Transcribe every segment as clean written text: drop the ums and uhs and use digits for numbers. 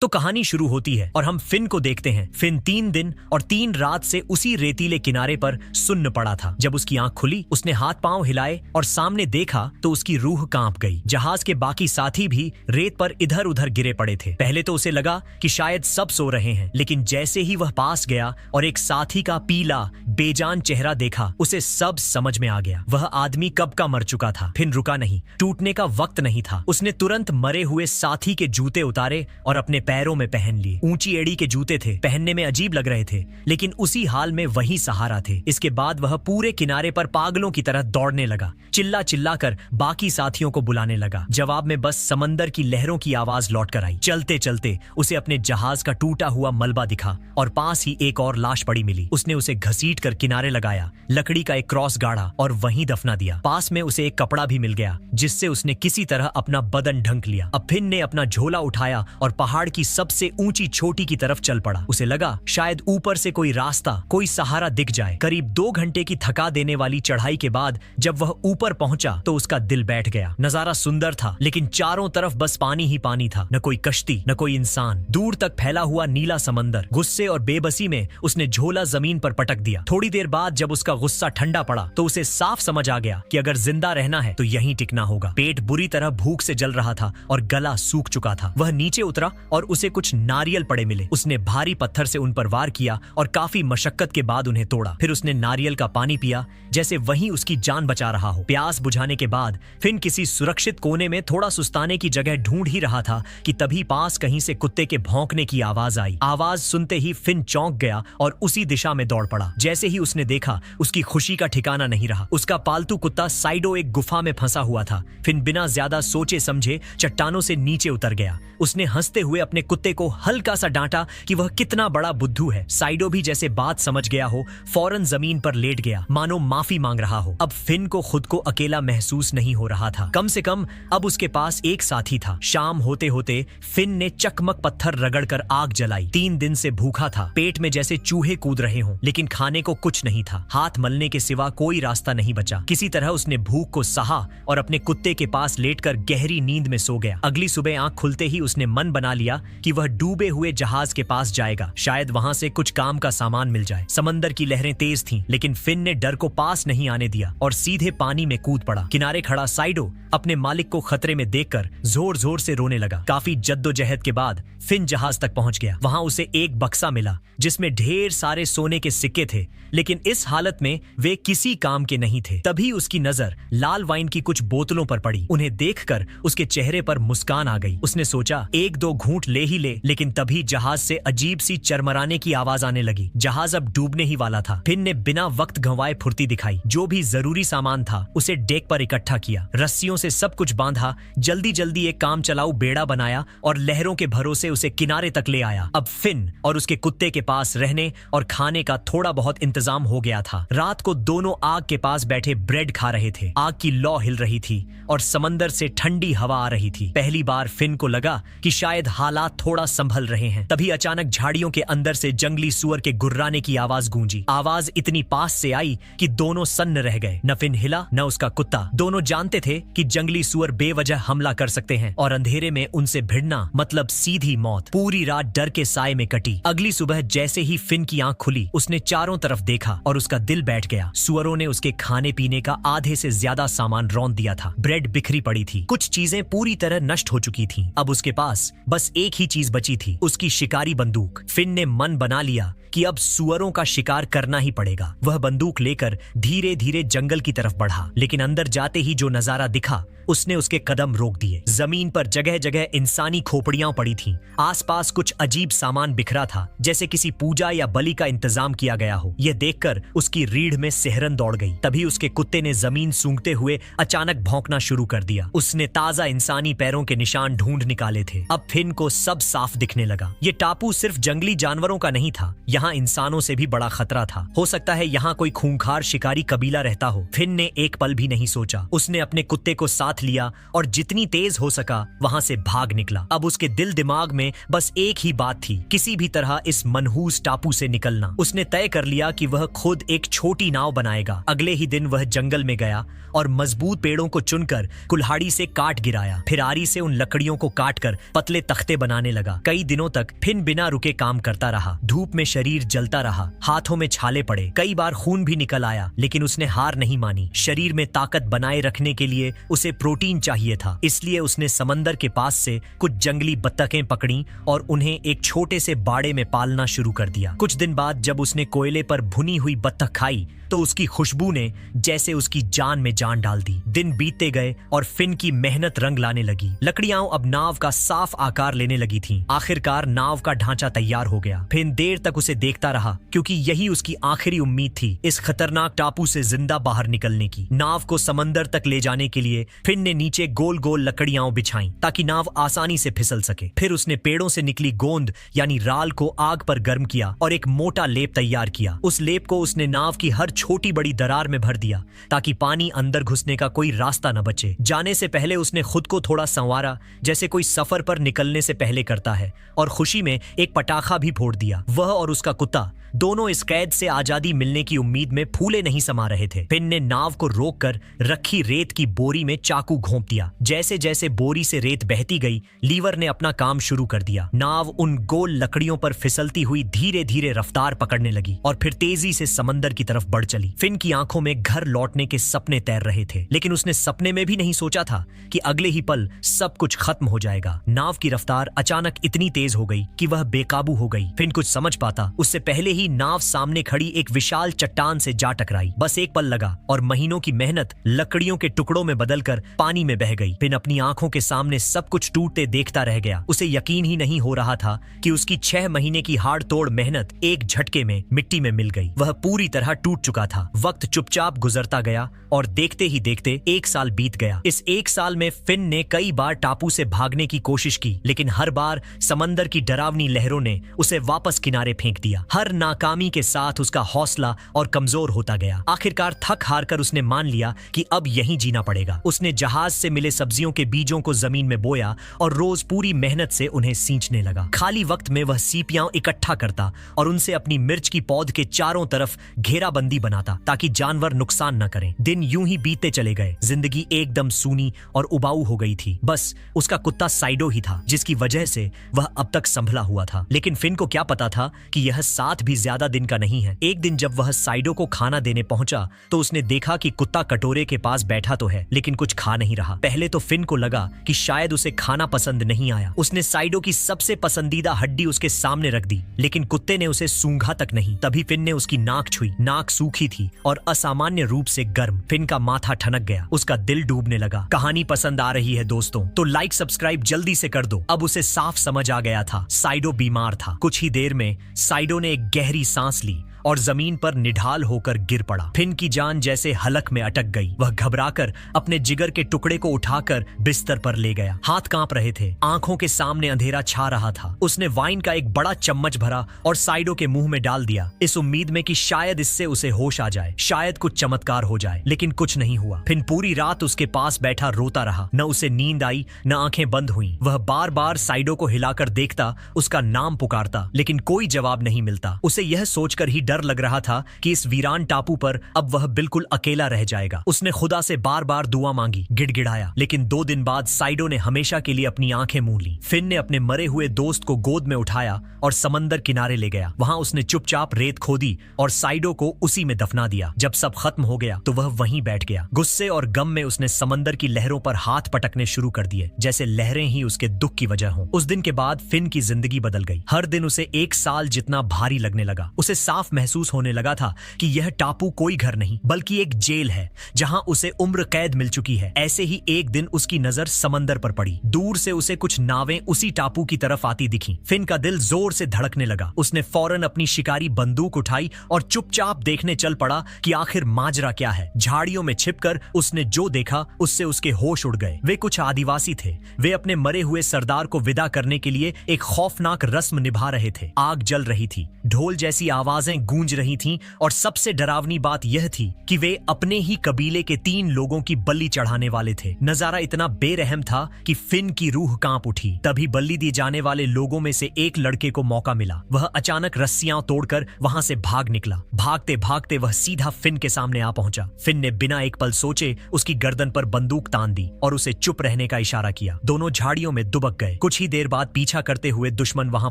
तो कहानी शुरू होती है और हम फिन को देखते हैं। फिन 3 दिन और 3 रात से उसी रेतीले किनारे पर सुन्न पड़ा था। जब उसकी आंख खुली, उसने हाथ पांव हिलाए और सामने देखा तो उसकी रूह कांप गई। जहाज के बाकी साथी भी रेत पर इधर उधर गिरे पड़े थे। पहले तो उसे लगा कि शायद सब सो रहे हैं, लेकिन जैसे ही वह पास गया और एक साथी का पीला बेजान चेहरा देखा, उसे सब समझ में आ गया। वह आदमी कब का मर चुका था। फिन रुका नहीं, टूटने का वक्त नहीं था। उसने तुरंत मरे हुए साथी के जूते उतारे और अपने पैरों में पहन लिए। ऊंची एड़ी के जूते थे, पहनने में अजीब लग रहे थे, लेकिन उसी हाल में वही सहारा थे। इसके बाद वह पूरे किनारे पर पागलों की तरह दौड़ने लगा, चिल्ला चिल्ला कर बाकी साथियों को बुलाने लगा। जवाब में बस समंदर की लहरों की आवाज लौट कर आई। चलते चलते उसे अपने जहाज का टूटा हुआ मलबा दिखा और पास ही एक और लाश पड़ी मिली। उसने उसे घसीट कर किनारे लगाया, लकड़ी का एक क्रॉस गाड़ा और वहीं दफना दिया। पास में उसे एक कपड़ा भी मिल गया, जिससे उसने किसी तरह अपना बदन ढक लिया। अब फिन ने अपना झोला उठाया और पहाड़ की सबसे ऊंची चोटी की तरफ चल पड़ा। उसे लगा शायद ऊपर से कोई रास्ता, कोई सहारा दिख जाए। करीब 2 घंटे की थका देने वाली चढ़ाई के बाद जब वह ऊपर पहुंचा तो उसका दिल बैठ गया। नजारा सुंदर था, लेकिन चारों तरफ बस पानी ही पानी था। न कोई कश्ती, न कोई इंसान, दूर तक फैला हुआ नीला समंदर। गुस्से और बेबसी में उसने झोला जमीन पर पटक दिया। थोड़ी देर बाद जब उसका गुस्सा ठंडा पड़ा तो उसे साफ समझ आ गया कि अगर जिंदा रहना है तो यहीं टिकना होगा। पेट बुरी तरह भूख से जल रहा था और गला सूख चुका था। वह नीचे उतरा और उसे कुछ नारियल पड़े मिले। उसने भारी पत्थर से उन पर वार किया और काफी मशक्कत के बाद उन्हें तोड़ा। फिर उसने नारियल का पानी पिया, जैसे वही उसकी जान बचा रहा हो। प्यास बुझाने के बाद फिन किसी सुरक्षित कोने में थोड़ा सुस्ताने की जगह ढूंढ ही रहा था कि तभी पास कहीं से कुत्ते के भौंकने की आवाज आई। आवाज सुनते ही फिन चौंक गया और उसी दिशा में दौड़ पड़ा। जैसे ही उसने देखा, उसकी खुशी का ठिकाना नहीं रहा। उसका पालतू कुत्ता साइडो एक गुफा में फंसा हुआ था। फिन बिना ज्यादा सोचे समझे चट्टानों से नीचे उतर गया। उसने हंसते हुए अपने कुत्ते को हल्का सा डांटा कि वह कितना बड़ा बुद्धू है। साइडो भी जैसे बात समझ गया हो, फौरन जमीन पर लेट गया, मानो माफी मांग रहा हो। अब फिन को खुद को अकेला महसूस नहीं हो रहा था। कम से कम अब उसके पास एक साथी था। शाम होते होते फिन ने चकमक पत्थर रगड़कर आग जलाई। 3 दिन से भूखा था, पेट में जैसे चूहे कूद रहे हों, लेकिन खाने को कुछ नहीं था। हाथ मलने के सिवा कोई रास्ता नहीं बचा। किसी तरह उसने भूख को सहा और अपने कुत्ते के पास लेटकर गहरी नींद में सो गया। अगली सुबह आंख खुलते ही उसने मन बना लिया कि वह डूबे हुए जहाज के पास जाएगा। शायद वहां से कुछ काम का सामान मिल जाए। समंदर की लहरें तेज थीं, लेकिन फिन ने डर को पास नहीं आने दिया और सीधे पानी में कूद पड़ा। किनारे खड़ा साइडो अपने मालिक को खतरे में देखकर जोर जोर से रोने लगा। काफी जद्दोजहद के बाद फिन जहाज तक पहुंच गया। वहां उसे एक बक्सा मिला जिसमें ढेर सारे सोने के सिक्के थे, लेकिन इस हालत में वे किसी काम के नहीं थे। तभी उसकी नजर लाल वाइन की कुछ बोतलों पर पड़ी। उन्हें देखकर उसके चेहरे पर मुस्कान आ गई। उसने सोचा 1-2 घूंट ले ही ले, लेकिन तभी जहाज से अजीब सी चरमराने की आवाज आने लगी। जहाज अब डूबने ही वाला था। फिन ने बिना वक्त गंवाए फुर्ती दिखाई। जो भी जरूरी सामान था उसे डेक पर इकट्ठा किया, रस्सियों से सब कुछ बांधा, जल्दी जल्दी एक काम चलाऊ बेड़ा बनाया और लहरों के भरोसे उसे किनारे तक ले आया। अब फिन और उसके कुत्ते के पास रहने और खाने का थोड़ा बहुत इंतजाम हो गया था। रात को दोनों आग के पास बैठे ब्रेड खा रहे थे। आग की लौ हिल रही थी और समंदर से ठंडी हवा आ रही थी। पहली बार फिन को लगा कि शायद हालात थोड़ा संभल रहे हैं। तभी अचानक झाड़ियों के अंदर से जंगली सुअर के गुर्राने की आवाज गूंजी। आवाज इतनी पास से आई कि दोनों सन्न रह गए। न फिन हिला न उसका कुत्ता। दोनों जानते थे कि जंगली सुअर बेवजह हमला कर सकते हैं और अंधेरे में उनसे भिड़ना मतलब सीधी मौत। पूरी रात डर के साए में कटी। अगली सुबह जैसे ही फिन की आंख खुली, उसने चारों तरफ देखा और उसका दिल बैठ गया। सुअरों ने उसके खाने पीने का आधे से ज्यादा सामान रौंद दिया था। ब्रेड बिखरी पड़ी थी, कुछ चीजें पूरी तरह नष्ट हो चुकी थीं। अब उसके पास बस एक ही चीज बची थी, उसकी शिकारी बंदूक। फिन ने मन बना लिया कि अब सुअरों का शिकार करना ही पड़ेगा। वह बंदूक लेकर धीरे धीरे जंगल की तरफ बढ़ा, लेकिन अंदर जाते ही जो नजारा दिखा उसने उसके कदम रोक दिए। जमीन पर जगह जगह इंसानी खोपड़ियां पड़ी थीं। आसपास कुछ अजीब सामान बिखरा था, जैसे किसी पूजा या बलि का इंतजाम किया गया हो। यह देखकर उसकी रीढ़ में सिहरन दौड़ गई। तभी उसके कुत्ते ने जमीन सूंघते हुए अचानक भौंकना शुरू कर दिया। उसने ताजा इंसानी पैरों के निशान ढूंढ निकाले थे। अब फिन को सब साफ दिखने लगा। ये टापू सिर्फ जंगली जानवरों का नहीं था, यहाँ इंसानों से भी बड़ा खतरा था। हो सकता है यहाँ कोई खूंखार शिकारी कबीला रहता हो। फिन ने एक पल भी नहीं सोचा। उसने अपने कुत्ते को साथ हाथ लिया और जितनी तेज हो सका वहां से भाग निकला। अब उसके दिल दिमाग में बस एक ही बात थी, किसी भी तरह इस मनहूस टापू से निकलना। उसने तय कर लिया कि वह खुद एक छोटी नाव बनाएगा। अगले ही दिन वह जंगल में गया और मजबूत पेड़ों को चुनकर कुल्हाड़ी से काट गिराया। फिर आरी से उन लकड़ियों को काटकर पतले तख्ते बनाने लगा। कई दिनों तक फिन बिना रुके काम करता रहा। धूप में शरीर जलता रहा, हाथों में छाले पड़े, कई बार खून भी निकल आया, लेकिन उसने हार नहीं मानी। शरीर में ताकत बनाए रखने के लिए उसे प्रोटीन चाहिए था, इसलिए उसने समंदर के पास से कुछ जंगली बत्तखें पकड़ी और उन्हें एक छोटे से बाड़े में पालना शुरू कर दिया। कुछ दिन बाद जब उसने कोयले पर भुनी हुई बत्तख खाई तो उसकी खुशबू ने जैसे उसकी जान में जान डाल दी। दिन बीतते गए और फिन की मेहनत रंग लाने लगी। लकड़ियां अब नाव का साफ आकार लेने लगी थीं। आखिरकार नाव का ढांचा तैयार हो गया। फिन देर तक उसे देखता रहा, क्योंकि यही उसकी आखिरी उम्मीद थी इस खतरनाक टापू से जिंदा बाहर निकलने की। नाव को समंदर तक ले जाने के लिए फिन ने नीचे गोल गोल लकड़ियां बिछाई ताकि नाव आसानी से फिसल सके। फिर उसने पेड़ों से निकली गोंद यानी राल को आग पर गर्म किया और एक मोटा लेप तैयार किया। उस लेप को उसने नाव की हर छोटी बड़ी दरार में भर दिया ताकि पानी अंदर घुसने का कोई रास्ता न बचे। जाने से पहले उसने खुद को थोड़ा संवारा, जैसे कोई सफर पर निकलने से पहले करता है, और खुशी में एक पटाखा भी फोड़ दिया। वह और उसका कुत्ता दोनों इस कैद से आजादी मिलने की उम्मीद में फूले नहीं समा रहे थे। फिन ने नाव को रोककर रखी रेत की बोरी में चाकू घोंप दिया। जैसे जैसे बोरी से रेत बहती गई, लीवर ने अपना काम शुरू कर दिया। नाव उन गोल लकड़ियों पर फिसलती हुई धीरे धीरे रफ्तार पकड़ने लगी और फिर तेजी से समंदर की तरफ बढ़ चली। फिन की आंखों में घर लौटने के सपने तैर रहे थे, लेकिन उसने सपने में भी नहीं सोचा था कि अगले ही पल सब कुछ खत्म हो जाएगा। नाव की रफ्तार अचानक इतनी तेज हो गई कि वह बेकाबू हो गई। फिन कुछ समझ पाता उससे पहले ही नाव सामने खड़ी एक विशाल चट्टान से जा टकराई। बस एक पल लगा और महीनों की मेहनत लकड़ियों के टुकड़ों में बदलकर पानी में बह गई। फिन अपनी आंखों के सामने सब कुछ टूटते देखता रह गया। उसे यकीन ही नहीं हो रहा था कि उसकी 6 महीने की हाड़ तोड़ मेहनत एक झटके में मिट्टी में मिल गई। वह पूरी तरह टूट चुका था। वक्त चुपचाप गुजरता गया और देखते ही देखते 1 साल बीत गया। इस 1 साल में फिन ने कई बार टापू से भागने की कोशिश की, लेकिन हर बार समंदर की डरावनी लहरों ने उसे वापस किनारे फेंक दिया। हर नाकामी के साथ उसका हौसला और कमजोर होता गया। आखिरकार थक हार कर उसने मान लिया कि अब यहीं जीना पड़ेगा। उसने जहाज से मिले सब्जियों के बीजों को जमीन में बोया और रोज पूरी मेहनत से उन्हें सींचने लगा। खाली वक्त में वह सीपियां इकट्ठा करता और उनसे अपनी मिर्च की पौध के चारों तरफ घेराबंदी बनाता ताकि जानवर नुकसान न करें। दिन यूं ही बीतते चले गए। जिंदगी एकदम सूनी और उबाऊ हो गई थी। बस उसका कुत्ता साइडो ही था जिसकी वजह से वह अब तक संभला हुआ था। लेकिन फिन को क्या पता था कि यह 7 भी ज्यादा दिन का नहीं है। एक दिन जब वह साइडो को खाना देने पहुंचा तो उसने देखा कि कुत्ता कटोरे के पास बैठा तो है, लेकिन कुछ खा नहीं रहा। पहले तो फिन को लगा कि शायद उसे खाना पसंद नहीं आया। उसने साइडो की सबसे पसंदीदा हड्डी उसके सामने रख दी, लेकिन कुत्ते ने उसे सूंघा तक नहीं। तभी फिन ने उसकी नाक छुई। नाक सूखी थी और असामान्य रूप से गर्म। फिन का माथा ठनक गया, उसका दिल डूबने लगा। कहानी पसंद आ रही है दोस्तों तो लाइक सब्सक्राइब जल्दी से कर दो। अब उसे साफ समझ आ गया था साइडो बीमार था। कुछ ही देर में साइडो ने एक गहरी सांस ली और जमीन पर निढाल होकर गिर पड़ा। फिन की जान जैसे हलक में अटक गई। वह घबराकर अपने जिगर के टुकड़े को उठाकर बिस्तर पर ले गया। हाथ कांप रहे थे, आंखों के सामने अंधेरा छा रहा था। उसने वाइन का एक बड़ा चम्मच भरा और साइडो के मुंह में डाल दिया, इस उम्मीद में कि शायद इससे उसे होश आ जाए, शायद कुछ चमत्कार हो जाए। लेकिन कुछ नहीं हुआ। फिन पूरी रात उसके पास बैठा रोता रहा। न उसे नींद आई, न आंखें बंद हुई। वह बार बार साइडो को हिलाकर देखता, उसका नाम पुकारता, लेकिन कोई जवाब नहीं मिलता। उसे यह सोचकर ही डर लग रहा था कि इस वीरान टापू पर अब वह बिल्कुल अकेला रह जाएगा। उसने खुदा से बार बार दुआ मांगी, गिड़गिड़ाया, लेकिन 2 दिन बाद साइडो ने हमेशा के लिए अपनी आंखें मूंद ली। फिन ने अपने मरे हुए दोस्त को गोद में उठाया और समंदर किनारे ले गया। वहां उसने चुपचाप रेत खोदी और साइडो को उसी में दफना दिया। जब सब खत्म हो गया तो वह वहीं बैठ गया। गुस्से और गम में उसने समंदर की लहरों पर हाथ पटकने शुरू कर दिए, जैसे लहरें ही उसके दुख की वजह हों। उस दिन के बाद फिन की जिंदगी बदल गई। हर दिन उसे 1 साल जितना भारी लगने लगा। उसे साफ महसूस होने लगा था कि यह टापू कोई घर नहीं बल्कि एक जेल है जहां उसे उम्र कैद मिल चुकी है। ऐसे ही एक दिन उसकी नजर समंदर पर पड़ी। दूर से उसे कुछ नावें उसी टापू की तरफ आती दिखीं। फिन का दिल जोर से धड़कने लगा। उसने फौरन अपनी शिकारी बंदूक उठाई और चुपचाप देखने चल पड़ा कि आखिर माजरा क्या है। झाड़ियों में छिपकर उसने जो देखा उससे उसके होश उड़ गए। वे कुछ आदिवासी थे। वे अपने मरे हुए सरदार को विदा करने के लिए एक खौफनाक रस्म निभा रहे थे। आग जल रही थी, ढोल जैसी आवाजें गूंज रही थीं और सबसे डरावनी बात यह थी कि वे अपने ही कबीले के 3 लोगों की बलि चढ़ाने वाले थे। नजारा इतना बेरहम था कि फिन की रूह कांप उठी। तभी बलि दिए जाने वाले लोगों में से एक लड़के को मौका मिला। वह अचानक रस्सियां तोड़कर वहां से भाग निकला। भागते भागते वह सीधा फिन के सामने आ पहुंचा। फिन ने बिना एक पल सोचे उसकी गर्दन पर बंदूक तान दी और उसे चुप रहने का इशारा किया। दोनों झाड़ियों में दुबक गए। कुछ ही देर बाद पीछा करते हुए दुश्मन वहां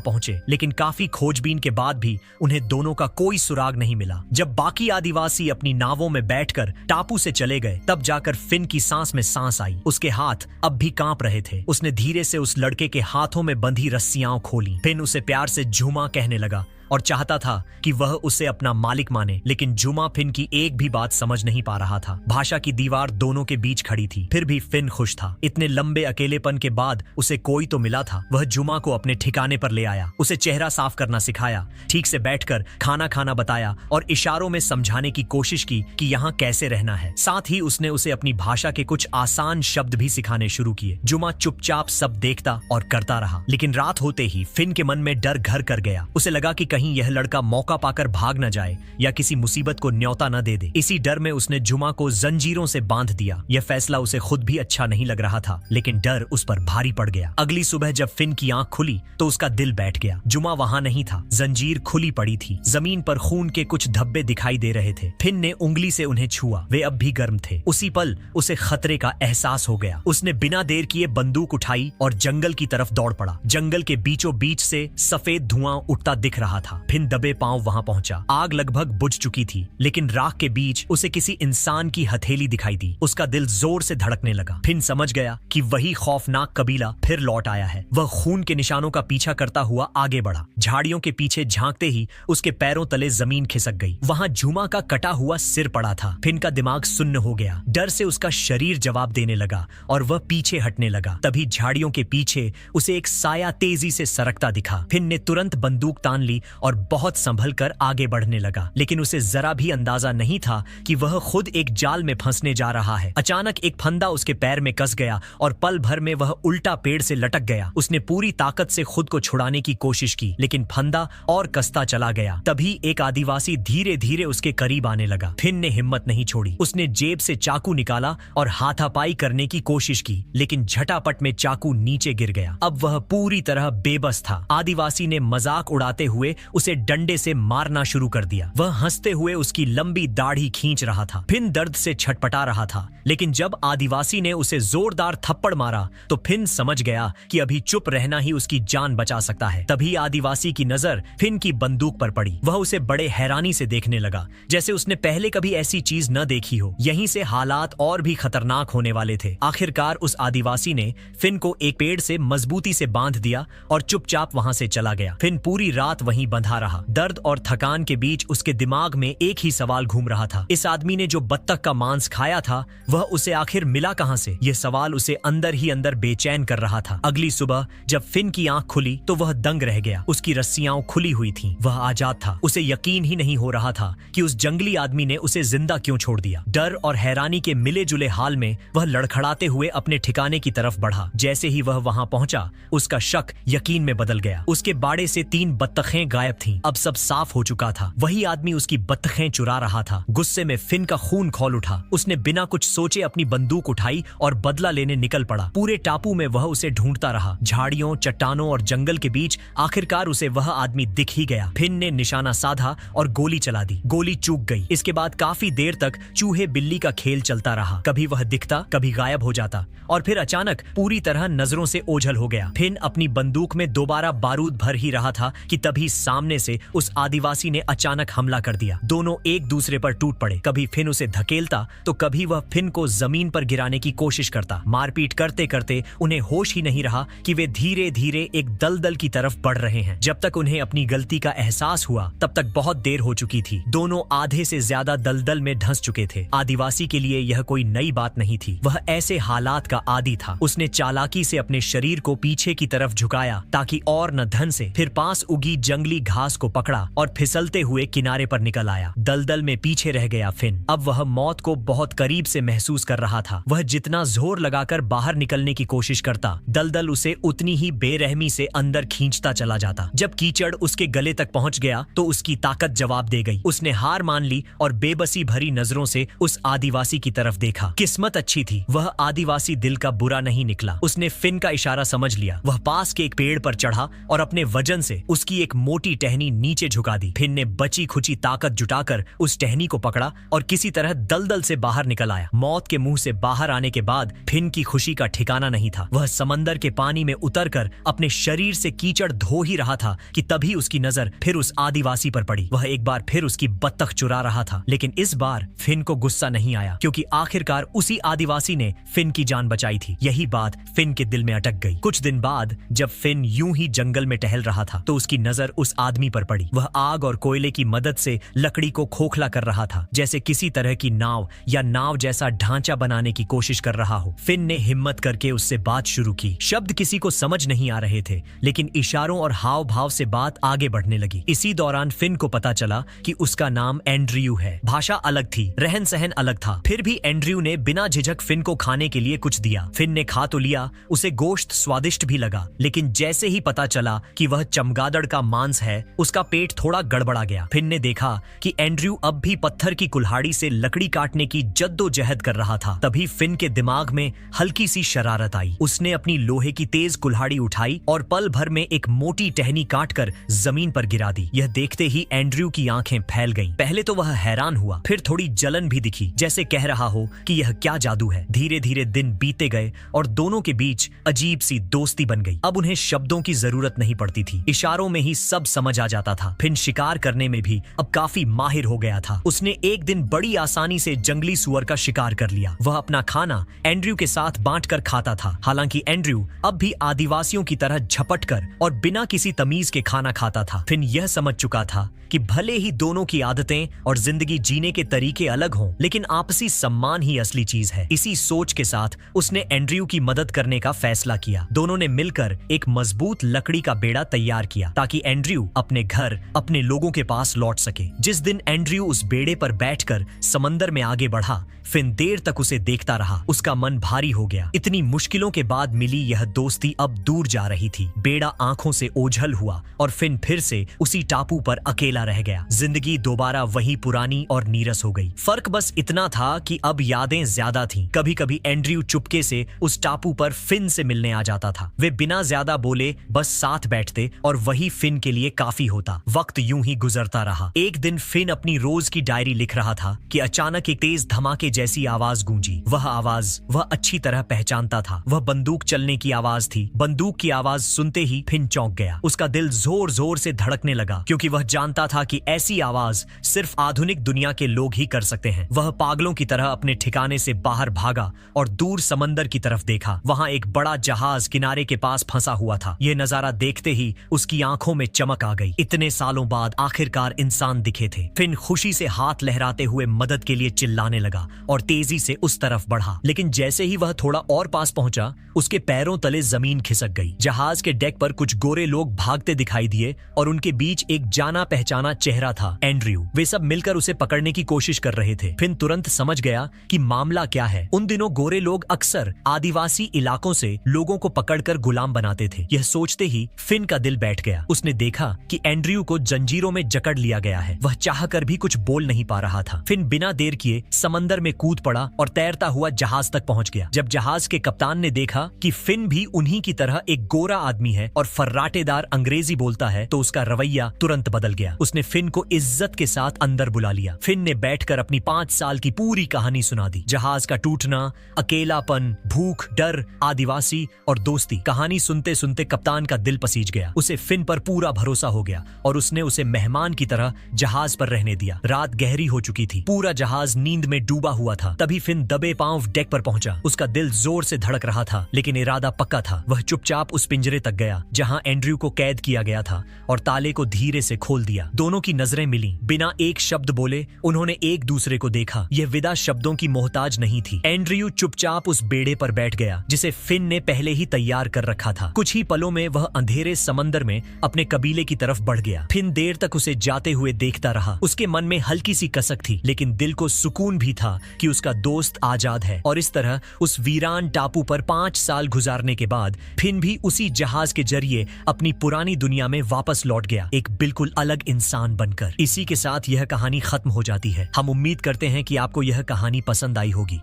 पहुंचे, लेकिन काफी खोजबीन के बाद भी उन्हें दोनों का कोई सुराग नहीं मिला। जब बाकी आदिवासी अपनी नावों में बैठकर टापू से चले गए, तब जाकर फिन की सांस में सांस आई। उसके हाथ अब भी कांप रहे थे। उसने धीरे से उस लड़के के हाथों में बंधी रस्सियां खोली। फिन उसे प्यार से झूमा कहने लगा और चाहता था कि वह उसे अपना मालिक माने, लेकिन जुमा फिन की एक भी बात समझ नहीं पा रहा था। भाषा की दीवार दोनों के बीच खड़ी थी, फिर भी फिन खुश था। इतने लंबे अकेलेपन के बाद उसे कोई तो मिला था। वह जुमा को अपने ठिकाने पर ले आया, उसे चेहरा साफ करना सिखाया, ठीक से बैठकर खाना खाना बताया और इशारों में समझाने की कोशिश की कि यहाँ कैसे रहना है। साथ ही उसने उसे अपनी भाषा के कुछ आसान शब्द भी सिखाने शुरू किए। जुमा चुपचाप सब देखता और करता रहा, लेकिन रात होते ही फिन के मन में डर घर कर गया। उसे लगा कि कहीं यह लड़का मौका पाकर भाग न जाए या किसी मुसीबत को न्योता न दे दे। इसी डर में उसने जुमा को जंजीरों से बांध दिया। यह फैसला उसे खुद भी अच्छा नहीं लग रहा था, लेकिन डर उस पर भारी पड़ गया। अगली सुबह जब फिन की आंख खुली तो उसका दिल बैठ गया। जुमा वहां नहीं था, जंजीर खुली पड़ी थी। जमीन पर खून के कुछ धब्बे दिखाई दे रहे थे। फिन ने उंगली से उन्हें छुआ, वे अब भी गर्म थे। उसी पल उसे खतरे का एहसास हो गया। उसने बिना देर किए बंदूक उठाई और जंगल की तरफ दौड़ पड़ा। जंगल के बीचों बीच से सफेद धुआं उठता दिख रहा था। फिन दबे पांव वहां पहुंचा। आग लगभग बुझ चुकी थी, लेकिन राख के बीच उसे किसी इंसान की हथेली दिखाई दी। उसका दिल जोर से धड़कने लगा। फिन समझ गया कि वही खौफनाक कबीला फिर लौट आया है। वह खून के निशानों का पीछा करता हुआ आगे बढ़ा। झाड़ियों के पीछे झांकते ही उसके पैरों तले जमीन खिसक गई। वहां जुमा का कटा हुआ सिर पड़ा था। फिन का दिमाग सुन्न हो गया। डर से उसका शरीर जवाब देने लगा और वह पीछे हटने लगा। तभी झाड़ियों के पीछे उसे एक साया तेजी से सरकता दिखा। फिन ने तुरंत बंदूक तान ली और बहुत संभल कर आगे बढ़ने लगा, लेकिन उसे जरा भी अंदाजा नहीं था कि वह खुद एक जाल में फंसने जा रहा है। अचानक एक फंदा उसके पैर में कस गया और पल भर में वह उल्टा पेड़ से लटक गया। उसने पूरी ताकत से खुद को छुड़ाने की कोशिश की, लेकिन फंदा और कसता चला गया। तभी एक आदिवासी धीरे धीरे उसके करीब आने लगा। फिन ने हिम्मत नहीं छोड़ी। उसने जेब से चाकू निकाला और हाथापाई करने की कोशिश की, लेकिन झटापट में चाकू नीचे गिर गया। अब वह पूरी तरह बेबस था। आदिवासी ने मजाक उड़ाते हुए उसे डंडे से मारना शुरू कर दिया। वह हंसते हुए उसकी लंबी दाढ़ी खींच रहा था। फिन दर्द से छटपटा रहा था, लेकिन जब आदिवासी ने उसे जोरदार थप्पड़ मारा तो फिन समझ गया कि अभी चुप रहना ही उसकी जान बचा सकता है। तभी आदिवासी की नजर फिन की बंदूक पर पड़ी। वह उसे बड़े हैरानी से देखने लगा, जैसे उसने पहले कभी ऐसी चीज न देखी हो। यहीं से हालात और भी खतरनाक होने वाले थे। आखिरकार उस आदिवासी ने फिन को एक पेड़ से मजबूती से बांध दिया और चुपचाप वहां से चला गया। फिन पूरी रात वहीं बंधा रहा। दर्द और थकान के बीच उसके दिमाग में एक ही सवाल घूम रहा था, इस आदमी ने जो बत्तख का मांस खाया था वह उसे आखिर मिला कहां से? यह सवाल उसे अंदर ही अंदर बेचैन कर रहा था। अगली सुबह जब फिन की आंख खुली तो वह दंग रह गया। उसकी रस्सियां खुली हुई थीं। वह आजाद था। उसे यकीन ही नहीं हो रहा था कि उस जंगली आदमी ने उसे जिंदा क्यों छोड़ दिया। डर और हैरानी के मिले जुले हाल में वह लड़खड़ाते हुए अपने ठिकाने की तरफ बढ़ा। जैसे ही वह वहां पहुंचा, उसका शक यकीन में बदल गया। उसके बाड़े से 3 बत्तखें गायब थीं। अब सब साफ हो चुका था। वही आदमी उसकी बत्तखें चुरा रहा था। गुस्से में फिन का खून खौल उठा। उसने बिना कुछ सोचे अपनी बंदूक उठाई और बदला लेने निकल पड़ा। पूरे टापू में वह उसे ढूंढता रहा। झाड़ियों, चट्टानों और जंगल के बीच आखिरकार उसे वह आदमी दिख ही गया। फिन ने निशाना साधा और गोली चला दी। गोली चूक गई। इसके बाद काफी देर तक चूहे बिल्ली का खेल चलता रहा। कभी वह दिखता, कभी गायब हो जाता और फिर अचानक पूरी तरह नजरों से ओझल हो गया। फिन अपनी बंदूक में दोबारा बारूद भर ही रहा था कि तभी सामने से उस आदिवासी ने अचानक हमला कर दिया। दोनों एक दूसरे पर टूट पड़े। कभी फिन उसे धकेलता तो कभी वह फिन को जमीन पर गिराने की कोशिश करता। मारपीट करते करते उन्हें होश ही नहीं रहा कि वे धीरे धीरे एक दलदल की तरफ बढ़ रहे हैं। जब तक उन्हें अपनी गलती का एहसास हुआ तब तक बहुत देर हो चुकी थी। दोनों आधे से ज्यादा दलदल में धंस चुके थे। आदिवासी के लिए यह कोई नई बात नहीं थी। वह ऐसे हालात का आदी था। उसने चालाकी से अपने शरीर को पीछे की तरफ झुकाया ताकि और न धंसे। फिर पास उगी जंगली घास को पकड़ा और फिसलते हुए किनारे पर निकल आया। दलदल में पीछे रह गया फिन। अब वह मौत को बहुत करीब से महसूस कर रहा था। वह जितना जोर लगाकर बाहर निकलने की कोशिश करता, दलदल उसे उतनी ही बेरहमी से अंदर खींचता चला जाता। जब कीचड़ उसके गले तक पहुंच गया तो उसकी ताकत जवाब दे गई। उसने हार मान ली और बेबसी भरी नजरों से उस आदिवासी की तरफ देखा। किस्मत अच्छी थी, वह आदिवासी दिल का बुरा नहीं निकला। उसने फिन का इशारा समझ लिया। वह पास के एक पेड़ पर चढ़ा और अपने वजन से उसकी एक मोटी टहनी नीचे झुका दी। फिन ने बची खुची ताकत जुटाकर उस टहनी को पकड़ा और किसी तरह दलदल से बाहर निकल आया। मौत के मुंह से बाहर आने के बाद फिन की खुशी का ठिकाना नहीं था। वह समंदर के पानी में उतरकर अपने शरीर से कीचड़ धो ही रहा था कि तभी उसकी नजर फिर उस आदिवासी पर पड़ी। वह एक बार फिर उसकी बत्तख चुरा रहा था, लेकिन इस बार फिन को गुस्सा नहीं आया, क्योंकि आखिरकार उसी आदिवासी ने फिन की जान बचाई थी। यही बात फिन के दिल में अटक गई। कुछ दिन बाद जब फिन यूं ही जंगल में टहल रहा था तो उसकी नजर उस आदमी पर पड़ी। वह आग और कोयले की मदद से लकड़ी को खोखला कर रहा था, जैसे किसी तरह की नाव या नाव जैसा ढांचा बनाने की कोशिश कर रहा हो। फिन ने हिम्मत करके उससे बात शुरू की। शब्द किसी को समझ नहीं आ रहे थे, लेकिन इशारों और हाव भाव से बात आगे बढ़ने लगी। इसी दौरान फिन को पता चला कि उसका नाम एंड्रयू है। भाषा अलग थी, रहन सहन अलग था, फिर भी एंड्रयू ने बिना झिझक फिन को खाने के लिए कुछ दिया। फिन ने खा तो लिया, उसे गोश्त स्वादिष्ट भी लगा, लेकिन जैसे ही पता चला कि वह चमगादड़ का मांस है, उसका पेट थोड़ा गड़बड़ा गया। फिन ने देखा कि एंड्रयू अब भी पत्थर की कुल्हाड़ी से लकड़ी काटने की जद्दोजहद कर रहा था। तभी फिन के दिमाग में हल्की सी शरारत आई। उसने अपनी लोहे की तेज कुल्हाड़ी उठाई और पल भर में एक मोटी टहनी काटकर जमीन पर गिरा दी। यह देखते ही एंड्रयू की आंखें फैल गईं। पहले तो वह हैरान हुआ, फिर थोड़ी जलन भी दिखी, जैसे कह रहा हो कि यह क्या जादू है। धीरे धीरे दिन बीते गए और दोनों के बीच अजीब सी दोस्ती बन गई। अब उन्हें शब्दों की जरूरत नहीं पड़ती थी, इशारों में ही सब समझ आ जाता था। फिन शिकार करने में भी अब काफी माहिर हो गया था। उसने एक दिन बड़ी आसानी से जंगली सुअर का शिकार कर लिया। वह अपना खाना एंड्रयू के साथ बांटकर खाता था। हालांकि एंड्रयू अब भी आदिवासियों की तरह झपटकर और बिना किसी तमीज के खाना खाता था। फिन यह समझ चुका था कि भले ही दोनों की आदतें और जिंदगी जीने के तरीके अलग हों, लेकिन आपसी सम्मान ही असली चीज है। इसी सोच के साथ उसने एंड्रयू की मदद करने का फैसला किया। दोनों ने मिलकर एक मजबूत लकड़ी का बेड़ा तैयार किया ताकि एंड्रयू अपने घर, अपने लोगों के पास लौट सके। जिस दिन एंड्रयू उस बेड़े पर बैठकर समंदर में आगे बढ़ा, फिन देर तक उसे देखता रहा। उसका मन भारी हो गया। इतनी मुश्किलों के बाद मिली यह दोस्ती अब दूर जा रही थी। बेड़ा आंखों से ओझल हुआ और फिन फिर से उसी टापू पर अकेला रह गया। जिंदगी दोबारा वही पुरानी और नीरस हो गई। फर्क बस इतना था कि अब यादें ज्यादा थीं। कभी कभी एंड्रयू चुपके से उस टापू पर फिन से मिलने आ जाता था। वे बिना ज्यादा बोले बस साथ बैठते और वही फिन के लिए काफी होता। वक्त यूं ही गुजरता रहा। एक दिन फिन अपनी रोज की डायरी लिख रहा था कि अचानक एक तेज धमाके जैसी आवाज गूंजी। वह आवाज वह अच्छी तरह पहचानता था। वह बंदूक चलने की आवाज थी। बंदूक की आवाज सुनते ही फिन चौंक गया। उसका दिल जोर जोर से धड़कने लगा, क्योंकि वह जानता था कि ऐसी आवाज सिर्फ आधुनिक दुनिया के लोग ही कर सकते हैं। वह पागलों की तरह अपने ठिकाने से बाहर भागा और दूर समंदर की तरफ देखा। वहां एक बड़ा जहाज किनारे के पास फंसा हुआ था। यह नजारा देखते ही उसकी आंखों में चमक आ गई। इतने सालों बाद आखिरकार इंसान दिखे थे। फिन खुशी से हाथ लहराते हुए मदद के लिए चिल्लाने लगा और तेजी से उस तरफ बढ़ा। लेकिन जैसे ही वह थोड़ा और पास पहुंचा, उसके पैरों तले जमीन खिसक गई। जहाज के डेक पर कुछ गोरे लोग भागते दिखाई दिए और उनके बीच एक जाना पहचाना चेहरा था, एंड्रयू। वे सब मिलकर उसे पकड़ने की कोशिश कर रहे थे। फिन तुरंत समझ गया कि मामला क्या है। उन दिनों गोरे लोग अक्सर आदिवासी इलाकों से लोगों को पकड़कर गुलाम बनाते थे। यह सोचते ही फिन का दिल बैठ गया। उसने देखा कि एंड्रयू को जंजीरों में जकड़ लिया गया है। वह चाहकर भी कुछ बोल नहीं पा रहा था। फिन बिना देर किए समंदर में कूद पड़ा और तैरता हुआ जहाज तक पहुंच गया। जब जहाज के कप्तान ने देखा कि फिन भी उन्हीं की तरह एक गोरा आदमी है और फर्राटेदार अंग्रेजी बोलता है, तो उसका रवैया तुरंत बदल गया। उसने फिन को इज्जत के साथ अंदर बुला लिया। फिन ने बैठकर अपनी 5 साल की पूरी कहानी सुना दी। जहाज का टूटना, अकेलापन, भूख, डर, आदिवासी और दोस्ती। कहानी सुनते सुनते कप्तान का दिल पसीज गया। उसे फिन पर पूरा भरोसा हो गया और उसने उसे मेहमान की तरह जहाज पर रहने दिया। रात गहरी हो चुकी थी। पूरा जहाज नींद में डूबा हुआ था। तभी फिन दबे पांव डेक पर पहुंचा। उसका दिल जोर से धड़क रहा था, लेकिन इरादा पक्का था। वह चुपचाप उस पिंजरे तक गया जहां एंड्रयू को कैद किया गया था और ताले को धीरे से खोल दिया। दोनों की नजरें मिली। बिना एक शब्द बोले उन्होंने एक दूसरे को देखा। यह विदा शब्दों की मोहताज नहीं थी। एंड्रयू चुपचाप उस बेड़े पर बैठ गया जिसे फिन ने पहले ही तैयार कर रखा था। कुछ ही पलों में वह अंधेरे समंदर में अपने कबीले की तरफ बढ़ गया। फिन देर तक उसे जाते हुए देखता रहा। उसके मन में हल्की सी कसक थी, लेकिन दिल को सुकून भी था कि उसका दोस्त आजाद है। और इस तरह उस वीरान टापू पर 5 साल गुजारने के बाद फिन भी उसी जहाज के जरिए अपनी पुरानी दुनिया में वापस लौट गया, एक बिल्कुल अलग इंसान बनकर। इसी के साथ यह कहानी खत्म हो जाती है। हम उम्मीद करते हैं कि आपको यह कहानी पसंद आई होगी।